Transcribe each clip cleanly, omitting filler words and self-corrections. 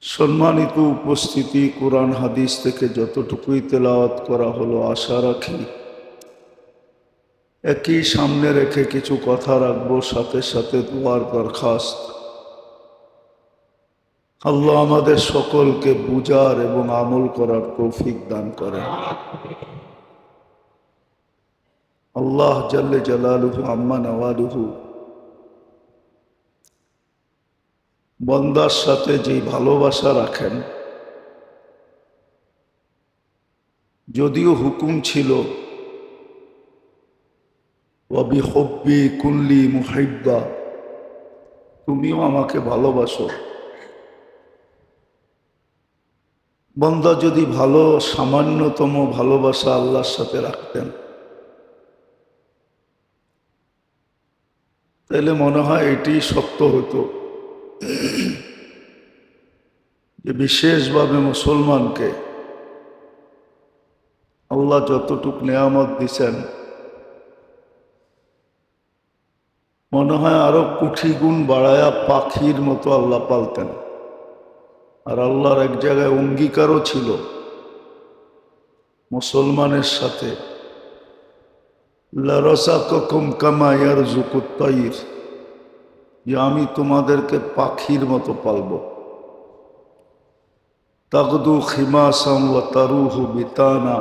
সম্মানিত উপস্থিতি, কোরআন হাদিস থেকে যতটুকুই তেলাওয়াত করা হলো, আশা রাখি একই সামনে রেখে কিছু কথা রাখবো, সাথে সাথে দুয়ার দরখাস্ত। আল্লাহ আমাদের সকলকে বুঝার এবং আমল করার তৌফিক দান করেন। আল্লাহ জাল্লে জালালুহু আম্মা নওয়ালুহু বন্দার সাথে যেই ভালোবাসা রাখেন, যদিও হুকুম ছিল ওয়াবিহুব্বি কুল্লি মুহিব্বা, তুমিও আমাকে ভালোবাসো। বন্দা যদি সামান্যতম ভালোবাসা আল্লাহর সাথে রাখতেন, তাহলে মনে হয় এটি সত্য হতো যে বিশেষভাবে মুসলমানকে আল্লাহ যতটুক নেয়ামত দিছেন, মনে হয় আরো কোটি গুণ বাড়ায়া পাখির মতো আল্লাহ পালতেন। আর আল্লাহর এক জায়গায় অঙ্গীকারও ছিল মুসলমানের সাথে, লারাযাকাকুম কামা ইয়ারযুকুত তাইর, যে আমি তোমাদেরকে পাখির মতো পালবো। তাগদু খিমাসাম ওয়া তারুহু বিতানা,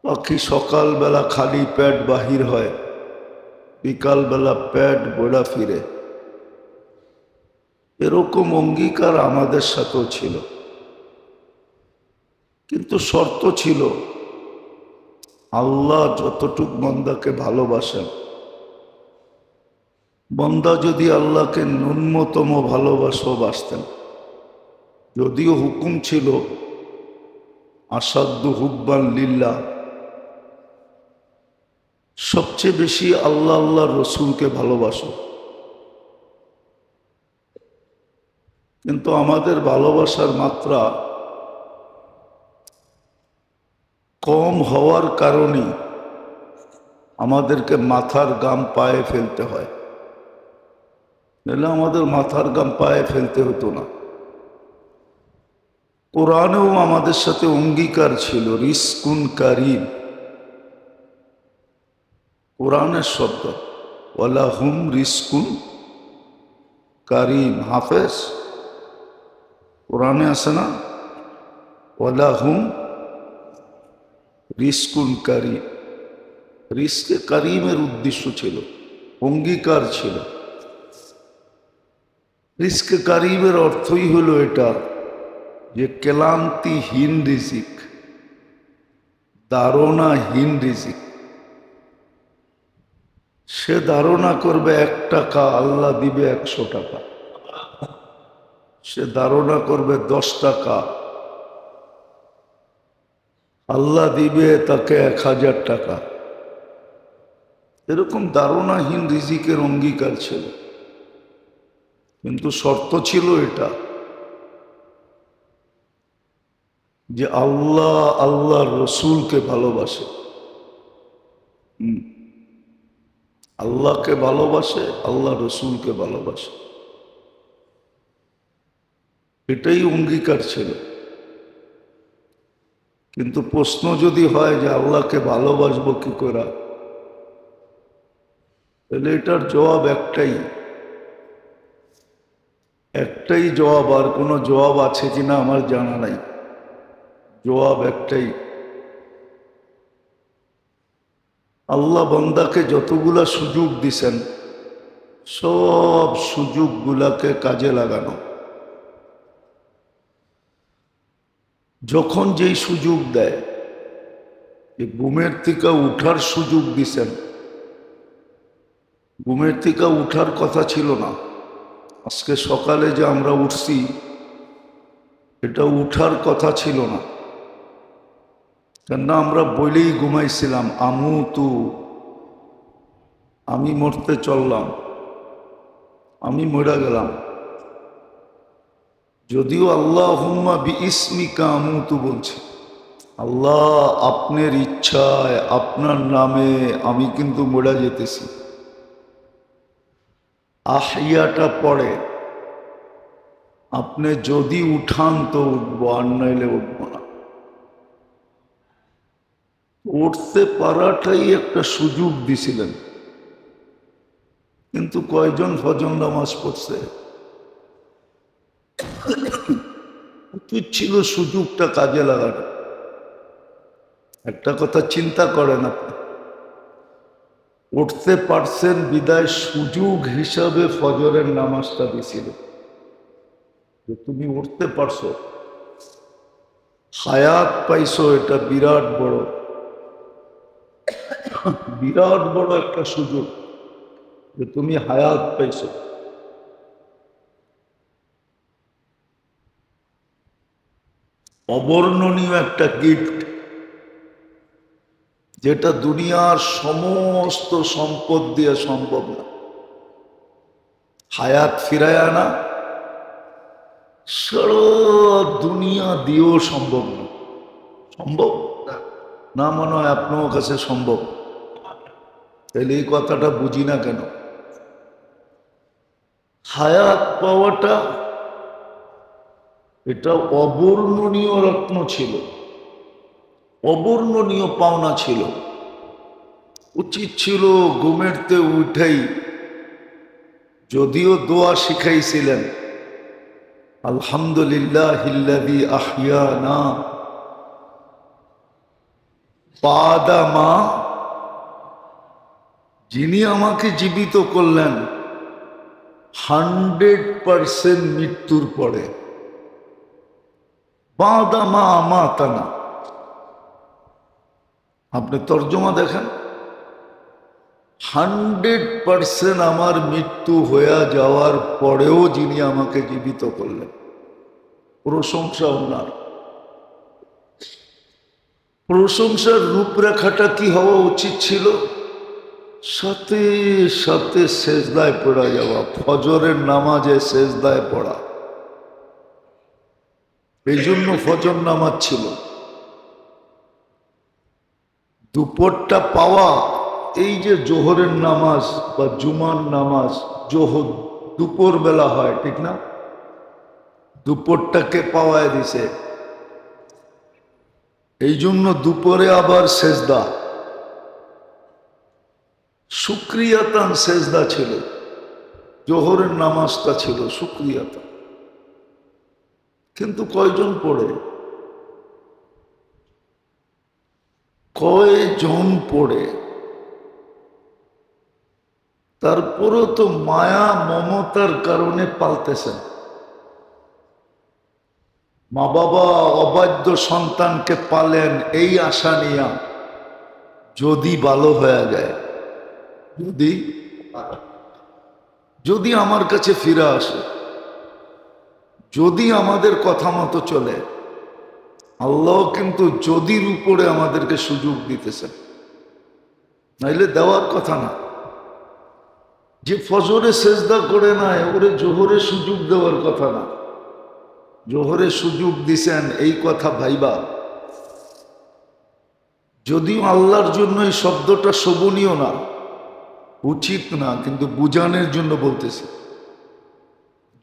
পাখি সকালবেলা খালি পেট বাহির হয়, বিকালবেলা পেট গোড়া ফিরে। এরকম অঙ্গীকার আমাদের সাথেও ছিল, কিন্তু শর্ত ছিল আল্লাহ যতটুক বন্দাকে ভালোবাসেন, বন্দা যদি আল্লাহকে ন্যূনতম ভালোবাসতেন। যদিও হুকুম ছিল আসাদ্দু হুব্বান লিল্লাহ, সবচেয়ে বেশি আল্লাহর রসুলকে ভালোবাসো, কিন্তু আমাদের ভালোবাসার মাত্রা কম হওয়ার কারণে আমাদেরকে মাথার গাম পায়ে ফেলতে হয়, নাহলে আমাদের মাথার গাম পায়ে ফেলতে হতো না। কোরআনেও আমাদের সাথে অঙ্গীকার ছিল রিজকুন কারীম, কোরআনের শব্দ, ওয়ালাহুম রিজকুন কারীম। হাফেজ, কোরআনে আছে না, ওয়ালাহুম রিজকুন কারীম। রিজকে কারীমের উদ্দেশ্য ছিল, অঙ্গীকার ছিল। রিজকে কারীমের অর্থই হলো এটা যে ক্লান্তিহীন রিজিক, ধারণাহীন রিজিক। সে ধারণা করবে 1 টাকা, আল্লাহ দিবে 100 টাকা। সে ধারণা করবে 10 টাকা, আল্লাহ দিবে তাকে 1000 টাকা। এরকম ধারণাহীন রিজিকের অঙ্গীকার ছিল, কিন্তু শর্ত ছিল এটা যে আল্লাহর রসুলকে ভালোবাসে। আল্লাহকে ভালোবাসে, আল্লাহ রসুলকে ভালোবাসে, এটাই অঙ্গীকার ছিল। কিন্তু প্রশ্ন যদি হয় যে আল্লাহকে ভালোবাসবো কি করে, তাহলে এটার জবাব একটাই জবাব, আর কোনো জবাব আছে কিনা আমার জানা নাই। জবাব একটাই, আল্লাহ বান্দাকে যতগুলা সুযোগ দিছেন, সব সুযোগগুলাকে কাজে লাগানো। যখন যেই সুযোগ দেয়, ঘুমের থেকে উঠার সুযোগ দিছেন, ঘুমের থেকে উঠার কথা ছিল না। আজকে সকালে যে আমরা উঠছি, এটা উঠার কথা ছিল না, কেননা আমরা বলেই ঘুমাইছিলাম আমুতু, আমি মরতে চললাম, আমি মরে গেলাম। যদিও আল্লাহুম্মা বিইসমিকা আমুতু বলছে, আল্লাহ আপনার ইচ্ছায়, আপনার নামে আমি কিন্তু মরে যেতেছি। আহিয়াটা পড়ে আপনি যদি উঠান তো উঠবো, আর নাইলে উঠবো না। উঠতে পারাটাই একটা সুযোগ দিছিলেন, কিন্তু কয়জন ফজর নামাজ পড়ছে? উচিত ছিল সুযোগটা কাজে লাগানো। একটা কথা চিন্তা করেন, আপনি উঠতে পারছেন বিদায় সুযোগ হিসাবে ফজরের নামাজটা দিছিল, যে তুমি উঠতে পারছো, হায়াত পাইছো, এটা বিরাট বড়, বিরাট বড় একটা সুযোগ যে তুমি হায়াত পাইছো। অবর্ণনীয় একটা গিফট, যেটা দুনিয়ার সমস্ত সম্পদ দিয়ে সম্ভব না। হায়াত ফিরায় আনা সারা দুনিয়া দিয়েও সম্ভব না। সম্ভব না মনে হয় আপনার কাছে সম্ভব? তাহলে এই কথাটা বুঝি না কেন? হায়াত পাওয়াটা এটা অবর্ণনীয় রত্ন ছিল, অবর্ণনীয় পাওনা ছিল। উচিত ছিল ঘুমেরতে উঠেই, যদিও দোয়া শিখাইছিলেন, আলহামদুলিল্লাহিল্লাযী আহইয়ানা বাদা মা, যিনি আমাকে জীবিত করলেন 100% মৃত্যুর পরে। বাদা মা আমাতানা, আপনি তর্জমা দেখেন, 100% আমার মৃত্যু হয়ে যাওয়ার পরেও যিনি আমাকে জীবিত করলেন। প্রশংসা ওনার। প্রশংসার রূপরেখাটা কি হওয়া উচিত ছিল? সাথে সাথে সেজদায় পড়া যাওয়া, ফজরের নামাজে সেজদায় পড়া। এই জন্য ফজর নামাজ ছিল। দুপুরটা পাওয়া, এই যে জোহরের নামাজ বা জুমার নামাজ, জোহর দুপুর বেলা হয়, ঠিক না? দুপুরটাকে পাওয়ায় দিছে, এই জন্য দুপুরে আবার সেজদা, শুক্রিয়াতান সেজদা ছিল। জোহরের নামাজটা ছিল শুক্রিয়াতান, কিন্তু কয়জন পড়ে? কয়জন পড়ে? তারপরও তো মায়া মমতার কারণে পালতেছেন। মা বাবা অবাধ্য সন্তানকে পালেন এই আশা নিয়া, যদি ভালো হয়ে যায়, যদি যদি আমার কাছে ফিরে আসে, যদি আমাদের কথা মতো চলে। আল্লাহ কিন্তু যদির উপরে আমাদেরকে সুযোগ দিতেছেন, নাইলে দেওয়ার কথা না। যে ফজরে সেজদা করে নাই, ওরে জোহরে সুযোগ দেওয়ার কথা না। জোহরে সুযোগ দিছেন এই কথা ভাইবা। যদিও আল্লাহর জন্য এই শব্দটা শোভনীয় না, উচিত না, কিন্তু বুঝানোর জন্য বলতেছি।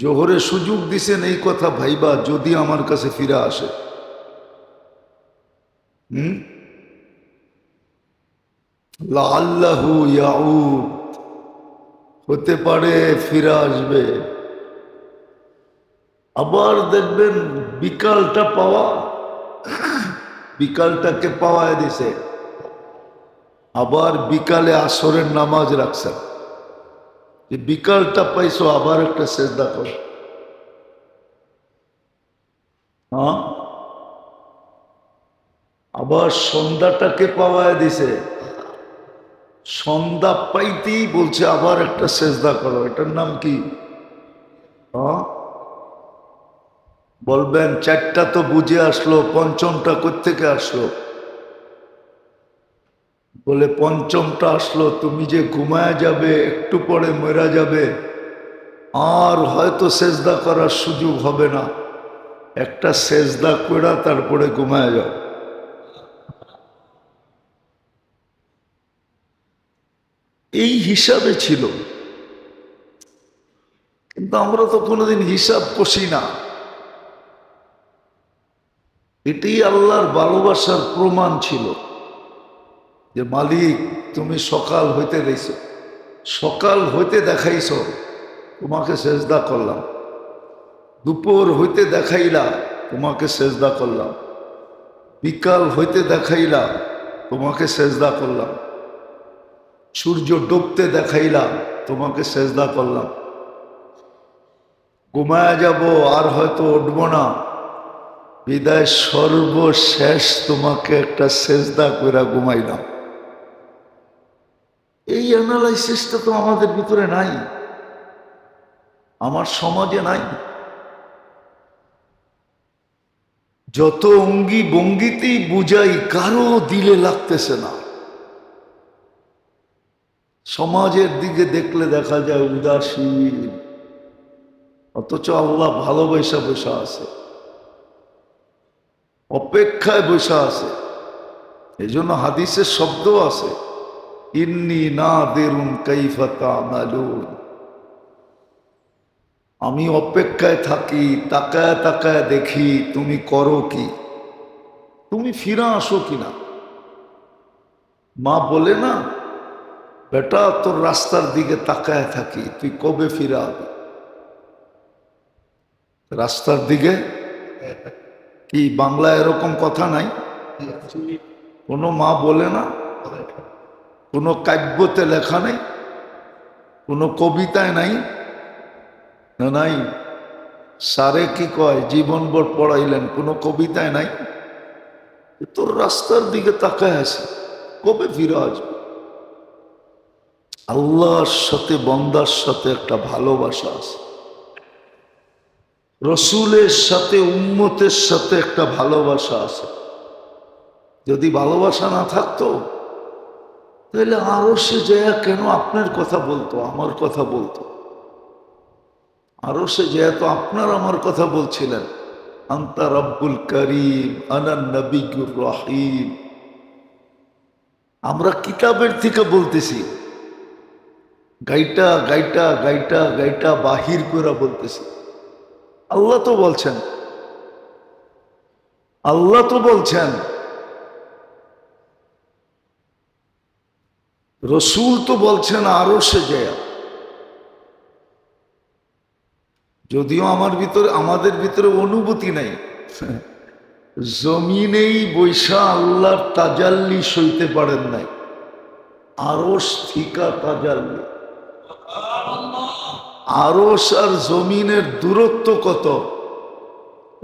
জোহরে সুযোগ দিছেন এই কথা ভাইবা, যদি আমার কাছে ফিরে আসে। লাআল্লাহু ইয়াউদ, হতে পারে ফিরে আসবে। আবার দেখবেন বিকালটা পাওয়া, বিকালটাকে পাওয়ায় দিছে, আবার বিকালে আসরের নামাজ রাখছেন, যে বিকালটা পাইছো আবার একটা সেজদা কর। হ্যাঁ, আবার সন্ধ্যাটাকে পাওয়ায় দিছে, সন্ধ্যা পাইতেই বলছে আবার একটা সেজদা করো। এটার নাম কি? হ্যাঁ, বলবেন চারটা তো বুঝে আসলো, পঞ্চমটা কোত্থেকে আসলো? বলে পঞ্চমটা আসলো, তুমি যে ঘুমায় যাবে, একটু পরে মরা যাবে, আর হয়তো সেজদা করার সুযোগ হবে না, একটা সেজদা করা তারপরে ঘুমায় যাও। এই হিসাবে ছিল। কিন্তু আমরা তো কোনোদিন হিসাব কষি না। এটাই আল্লাহর ভালোবাসার প্রমাণ ছিল যে মালিক তুমি সকাল হইতে দিয়েছ, সকাল হইতে দেখাইছ, তোমাকে সেজদা করলাম। দুপুর হইতে দেখাইলা, তোমাকে সেজদা করলাম। বিকাল হইতে দেখাইলা, তোমাকে সেজদা করলাম। সূর্য ডুবতে দেখাইলা, তোমাকে সেজদা করলাম। ঘুমায় যাব, আর হয়তো উঠবো না, বিদায় সর্বশেষ তোমাকে একটা সেজদা করে ঘুমাইলাম। এই অ্যানালাইসিসটা তো আমাদের ভিতরে নাই, আমার সমাজে নাই। যত অঙ্গি ভঙ্গিতেই বুঝাই, কারো দিলে লাগতেছে না। সমাজের দিকে দেখলে দেখা যায় উদাসীন, অথচ আল্লাহ ভালোবাসা বসা আছে, অপেক্ষায় বসা আছে। এই জন্য হাদিসের শব্দ আছে, ইন্নি নাদিরুন কাইফা তা'মালুন। আমি অপেক্ষায় থাকি, তাকায় তাকায় দেখি তুমি করো কি, তুমি ফিরে আসো কিনা। মা বলে না, বেটা তোর রাস্তার দিকে তাকায় থাকি, তুই কবে ফিরে আসবি। রাস্তার দিকে কি বাংলায় এরকম কথা নাই? কোনো মা বলে না, কোনো কাব্যতে লেখা নেই, কোনো কবিতায় নাই, না নাই। সারে কি কয়, জীবনভর পড়াইলেন, কোনো কবিতায় নাই। তোর রাস্তার দিকে তাকায় আছে, কবে ফিরে আসবে। আল্লাহর সাথে বন্দার সাথে একটা ভালোবাসা আছে, রসুলের সাথে উম্মতের সাথে একটা ভালোবাসা আছে। যদি ভালোবাসা না থাকতো, তাহলে আরো সে যায় কেন আপনার কথা বলতো, আমার কথা বলতো। আরো সে যায় তো আপনার আমার কথা বলছিলেন, আন্তা রব্বুল করিম আনা নবিয়ুর রহিম। আমরা কিতাবের থেকে বলতেছি, গাইটা গাইটা গাইটা গাইটা বাহির করে বলতেছি। আল্লাহ তো বলছেন, আল্লাহ তো বলছেন, রসুল তো বলছেন আরো সে যায়। যদিও আমাদের ভিতরে অনুভূতি নাই, জমিনেই বৈশা আল্লাহর তাজাল্লি সইতে পারেন নাই। আরশ থিকা তাজাল্লি, আরশ আর জমিনের দূরত্ব কত,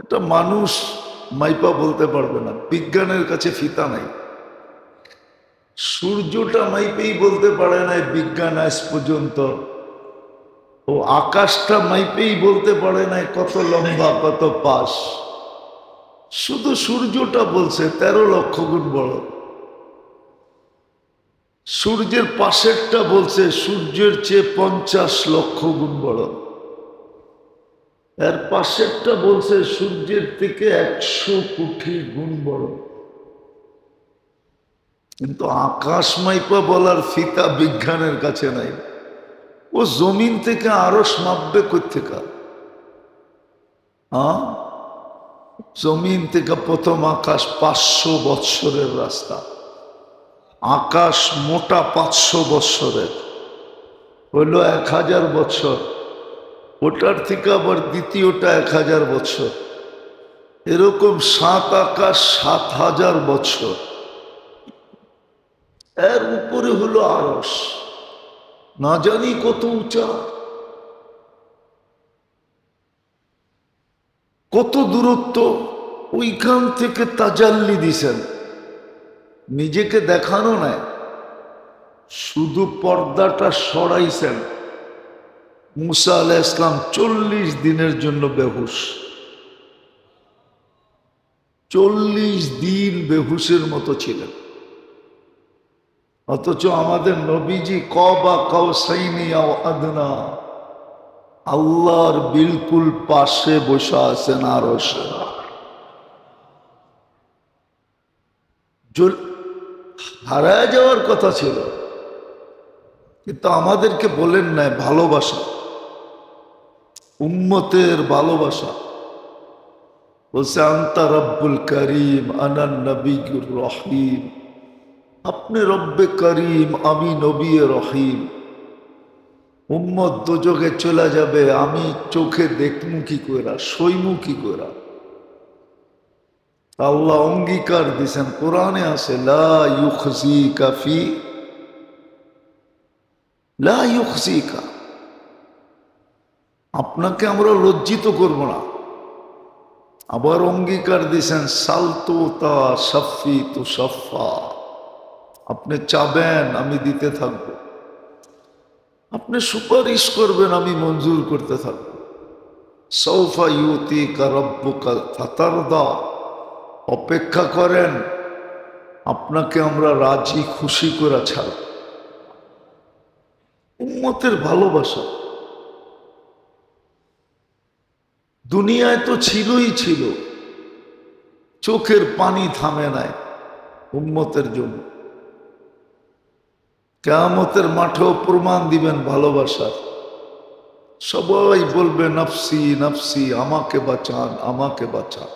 এটা মানুষ মাইপা বলতে পারবে না। বিজ্ঞানের কাছে ফিতা নাই। সূর্যটা মাইপেই বলতে পারে নাই বিজ্ঞান আজ পর্যন্ত। ও আকাশটা মাইপেই বলতে পারে নাই কত লম্বা কত পাশ। শুধু সূর্যটা বলছে 13 লক্ষ গুণ বড়। সূর্যের পাশেরটা বলছে সূর্যের চেয়ে 50 লক্ষ গুণ বড়। এর পাশেরটা বলছে সূর্যের থেকে 100 কোটি গুণ বড়। কিন্তু আকাশ মাইপা বলার ফিতা বিজ্ঞানের কাছে নাই। ও জমিন থেকে আরশ মাপবে কোত্থেকা? হ্যাঁ, জমিন থেকে প্রথম আকাশ 500 বৎসরের রাস্তা। আকাশ মোটা 500 বৎসরের, হইল 1000 বৎসর। ওটার থেকে আবার দ্বিতীয়টা 1000 বৎসর। এরকম 7 আকাশ 7000 বৎসর। এর উপরে হলো আরশ, না জানি কত উঁচা, কত দূরত্ব। ওইখান থেকে তাজাল্লি দিছেন, নিজেকে দেখানো নাই, শুধু পর্দাটা সরাইছেন। মুসা আলাইহিস সালাম 40 দিনের জন্য বেহুশ, 40 দিন বেহুশের মতো ছিলেন। অথচ আমাদের নবীজি কবা কাউসাইনি আও আদনা, আল্লাহর বিলকুল পাশে বসে আছেন আরশে। হারায় যাওয়ার কথা ছিল, কিন্তু আমাদেরকে বলেন নাই ভালোবাসা। উম্মতের ভালোবাসা। বলছে আন্তা রব্বুল করিম আনান নবিয়ুর রহিম, আপনি রব্বে করিম, আমি নবী রহিম। উম্মত দোজখে চলে যাবে, আমি চোখে দেখমু কি কইরা, সইমু কি কইরা? আল্লাহ অঙ্গীকার দিছেন, কোরআনে আছে লা ইউখজিকা ফি লা ইউখজিকা, আপনাকে আমরা লজ্জিত করব না। আবার অঙ্গীকার দিছেন সালতু তা সাফি তু সাফা, আপনি চাবেন আমি দিতে থাকব, আপনি সুপারিশ করবেন আমি মঞ্জুর করতে থাকব। সৌফা ইউতিকা রব্বুকা ফাতারদা, অপেক্ষা করেন, আপনাকে আমরা রাজি খুশি করে ছাড়ব। উম্মতের ভালোবাসা দুনিয়ায় তো ছিলই ছিল, চোখের পানি থামে নাই উম্মতের জন্য। কিয়ামতের মাঠেও প্রমাণ দিবেন ভালোবাসার, সবাই বলবে নফসি নফসি, আমাকে বাঁচান আমাকে বাঁচান।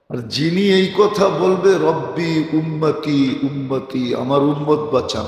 আর যিনি এই কথা বলবে রব্বি উম্মতি উম্মতি, আমার উম্মত বাঁচান।